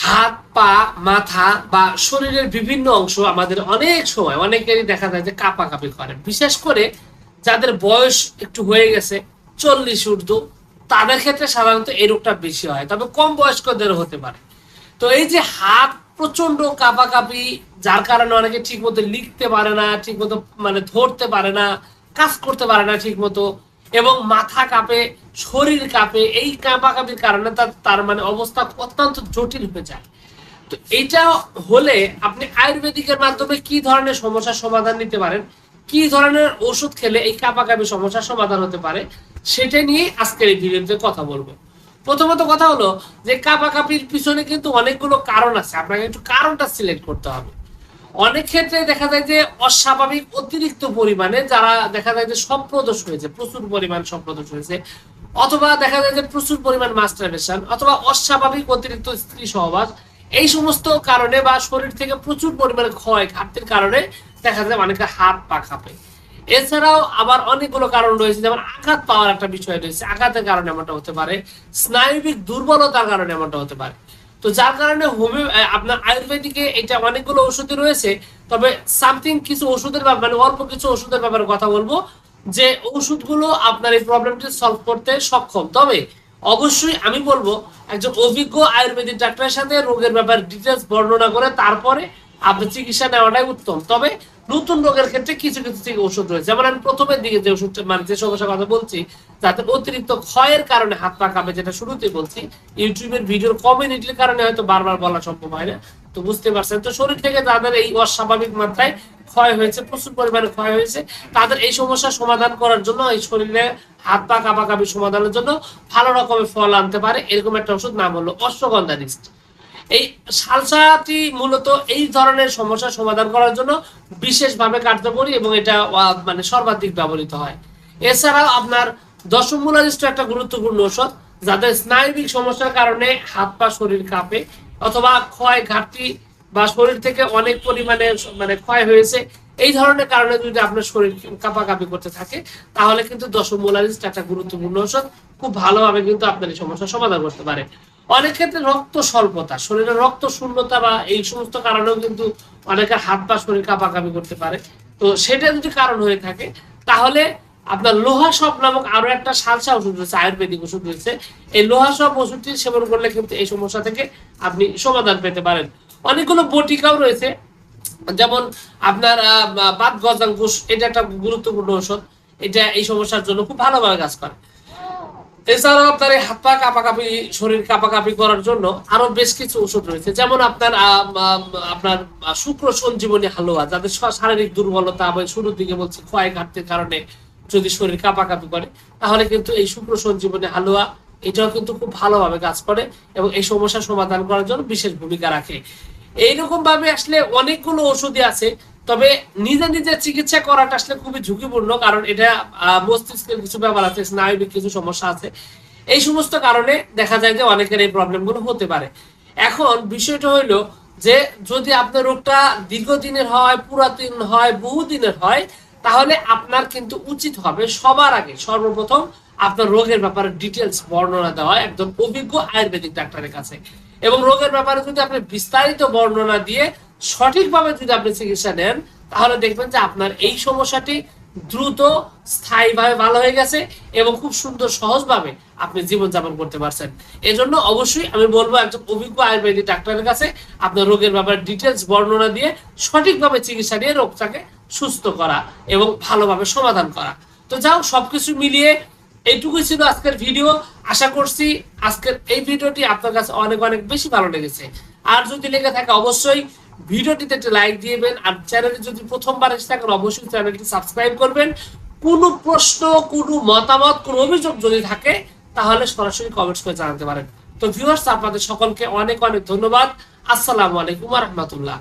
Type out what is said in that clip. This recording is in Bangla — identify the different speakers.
Speaker 1: হাত পা মাথা বা শরীরের বিভিন্ন অংশ আমাদের অনেক সময় অনেকেরই দেখা যায় যে কাঁপাকাঁপি করে, বিশেষ করে যাদের বয়স একটু হয়ে গেছে 40 ঊর্ধ্ব, তাদের ক্ষেত্রে সাধারণত এই রোগটা বেশি হয়, তবে কম বয়স্কদের হতে পারে। তো এই যে হাত প্রচন্ড কাঁপাকাঁপি, যার কারণে অনেকে ঠিক মতো লিখতে পারে না, ঠিক মতো মানে ধরতে পারে না, কাজ করতে পারে না ঠিক মতো, এবং মাথা কাঁপে, শরীর কাঁপে, এই কাঁপাকাঁপির কারণে তার মানে অবস্থা অত্যন্ত জটিল হয়ে যায়। তো এইটা হলে আপনি আয়ুর্বেদিকের মাধ্যমে কি ধরনের সমস্যার সমাধান নিতে পারেন, কি ধরনের ওষুধ খেলে এই কাঁপাকাঁপি সমস্যার সমাধান হতে পারে, সেটা নিয়ে আজকের এই ভিডিওতে কথা বলবো। প্রথমত কথা হলো যে কাঁপাকাঁপির পিছনে কিন্তু অনেকগুলো কারণ আছে, আপনাকে একটু কারণটা সিলেক্ট করতে হবে। অনেক ক্ষেত্রে দেখা যায় যে অস্বাভাবিক অতিরিক্ত পরিমাণে যারা দেখা যায় যে স্বপ্নদোষ হয়েছে, প্রচুর পরিমাণ স্বপ্নদোষ হয়েছে, অথবা দেখা যায় যে প্রচুর পরিমাণ মাস্টারবেশন, অথবা অস্বাভাবিক অতিরিক্ত স্ত্রী সহবাস, এই সমস্ত কারণে বা শরীর থেকে প্রচুর পরিমাণে ক্ষয় ঘাটতির কারণে দেখা যায় অনেকে হাত পা কাঁপে। এছাড়াও আবার অনেকগুলো কারণ রয়েছে, যেমন আঘাত পাওয়ার একটা বিষয় রয়েছে, আঘাতের কারণে এমনটা হতে পারে, স্নায়ুবিক দুর্বলতার কারণে এমনটা হতে পারে। তো যার কারণে আপনার আয়ুর্বেদিকে এটা অনেকগুলো ওষুধই রয়েছে, তবে সামথিং কিছু ওষুধের ব্যাপারে মানে অল্প কিছু ওষুধের ব্যাপারে কথা বলবো, যে ওষুধগুলো আপনার এই প্রবলেমটি সলভ করতে সক্ষম। তবে অবশ্যই আমি বলবো একজন অভিজ্ঞ আয়ুর্বেদিক ডাক্তারের সাথে রোগের ব্যাপারে ডিটেলস বর্ণনা করে তারপরে আপনি চিকিৎসা নেওয়াটাই উত্তম। তবে নতুন রোগের ক্ষেত্রে কিছু কিছু ওষুধ রয়েছে, যেমন আমি প্রথমের দিকে যে ওষুধটা মানে যে সমস্যার কথা বলছি, যাতে অতিরিক্ত ক্ষয়ের কারণে হাত পা কাঁপে, যেটা শুরুতেই বলছি, ইউটিউবের ভিডিওর কমিউনিটির কারণে হয়তো বারবার বলা সম্ভব হয় না, তো বুঝতে পারছেন। তো শরীর থেকে যাদের এই অস্বাভাবিক মাত্রায় ক্ষয় হয়েছে, প্রচুর পরিমাণে ক্ষয় হয়েছে, তাদের এই সমস্যার সমাধান করার জন্য, এই শরীরে হাত পা কাঁপাকাঁপি সমাধানের জন্য ভালো রকমের ফল আনতে পারে এরকম একটা ওষুধ, নাম হলো অশ্বগন্ধা রিস্ট। এই সালসাটি মূলত এই ধরনের সমস্যার সমাধান করার জন্য বিশেষভাবে কার্যকরী এবং এটা মানে সর্বাধিক ব্যবহৃত হয়। এছাড়াও আপনার দশমূলারিষ্ট একটা গুরুত্বপূর্ণ ঔষধ, যাদের স্নায়ুবিক সমস্যার কারণে হাত পা শরীর কাঁপে, অথবা ক্ষয় ঘাটতি বা শরীর থেকে অনেক পরিমাণে মানে ক্ষয় হয়েছে, এই ধরনের কারণে যদি আপনার শরীর কাঁপাকাঁপি করতে থাকে, তাহলে কিন্তু দশমূলারিষ্ট একটা গুরুত্বপূর্ণ ঔষধ খুব ভালোভাবে কিন্তু আপনার এই সমস্যার সমাধান করতে পারে। অনেক ক্ষেত্রে রক্ত স্বল্পতা, শরীরে রক্ত শূন্যতা বা এই সমস্ত কারণেও কিন্তু অনেকের হাত পা শরীর কাঁপাকাঁপি করতে পারে। তো সেটা যদি কারণ হয়ে থাকে, তাহলে আপনার লোহা সব নামক আরো একটা সালসা ওষুধ রয়েছে, আয়ুর্বেদিক ওষুধ রয়েছে, এই লোহা সব ওষুধটি সেবন করলে কিন্তু এই সমস্যা থেকে আপনি সমাধান পেতে পারেন। অনেকগুলো বটিকাও রয়েছে, যেমন আপনার বাত গজাঙ্কুশ, এটা একটা গুরুত্বপূর্ণ ওষুধ, এটা এই সমস্যার জন্য খুব ভালোভাবে কাজ করে। এছাড়াও আপনার এই হাত পা কাঁপাকাঁপি শরীর কাঁপাকাঁপি করার জন্য আরো বেশ কিছু ওষুধ রয়েছে, যেমন আপনার আপনার শুক্র সঞ্জীবনী হালুয়া, যাদের শারীরিক দুর্বলতা বা শুরুর দিকে বলছি ক্ষয় ঘাটতির কারণে যদি শরীর কাঁপাকাঁপি করে, তাহলে কিন্তু এই শুক্র সঞ্জীবনী হালুয়া এটাও কিন্তু খুব ভালোভাবে কাজ করে এবং এই সমস্যার সমাধান করার জন্য বিশেষ ভূমিকা রাখে। এইরকম ভাবে আসলে অনেকগুলো ওষুধই আছে, তবে নিজে নিজে চিকিৎসা করাটা আসলে খুবই ঝুঁকিপূর্ণ, কারণ এটা মস্তিষ্কের কিছু ব্যাপার আছে, স্নায়ুবিক কিছু সমস্যা আছে, এই সমস্ত কারণে দেখা যায় যে অনেকের এই প্রবলেম গুলো হতে পারে। এখন বিষয়টা হইলো যে যদি আপনার রোগটা দীর্ঘদিনের হয়, পুরাতন হয়, বহুদিনের হয়, তাহলে আপনার কিন্তু উচিত হবে সবার আগে সর্বপ্রথম আপনার রোগের ব্যাপারে ডিটেলস বর্ণনা দেওয়া একজন অভিজ্ঞ আয়ুর্বেদিক ডাক্তারের কাছে, এবং রোগের ব্যাপারে যদি আপনি বিস্তারিত বর্ণনা দিয়ে সঠিকভাবে যদি আপনি চিকিৎসা নেন, তাহলে দেখবেন যে আপনার এই সমস্যাটি দ্রুত স্থায়ীভাবে ভালো হয়ে গেছে এবং খুব সুন্দর সহজভাবে আপনি জীবনযাপন করতে পারছেন। এজন্য অবশ্যই আমি বলবো একজন অভিজ্ঞ আয়ুর্বেদিক ডাক্তারের কাছে আপনার রোগের ব্যাপারে ডিটেলস বর্ণনা দিয়ে সঠিকভাবে চিকিৎসা নিয়ে রোগটাকে সুস্থ করা এবং ভালোভাবে সমাধান করা। তো যাও, সবকিছু মিলিয়ে এইটুকুই ছিল আজকের ভিডিও। আশা করছি আজকের এই ভিডিওটি আপনার কাছে অনেক অনেক বেশি ভালো লেগেছে। আর যদি লেগে থাকে অবশ্যই ভিডিওটিতে একটা লাইক দিবেন, আর চ্যানেলে যদি প্রথমবার এসে থাকেন অবশ্যই চ্যানেলটি সাবস্ক্রাইব করবেন। কোনো প্রশ্ন, কোনো মতামত, কোনো অভিযোগ যদি থাকে তাহলে সরাসরি কমেন্টস করে জানাতে পারেন। তো ভিউয়ার্স, আপনাদের সকলকে অনেক অনেক ধন্যবাদ। আসসালামু আলাইকুম ওয়া রাহমাতুল্লাহ।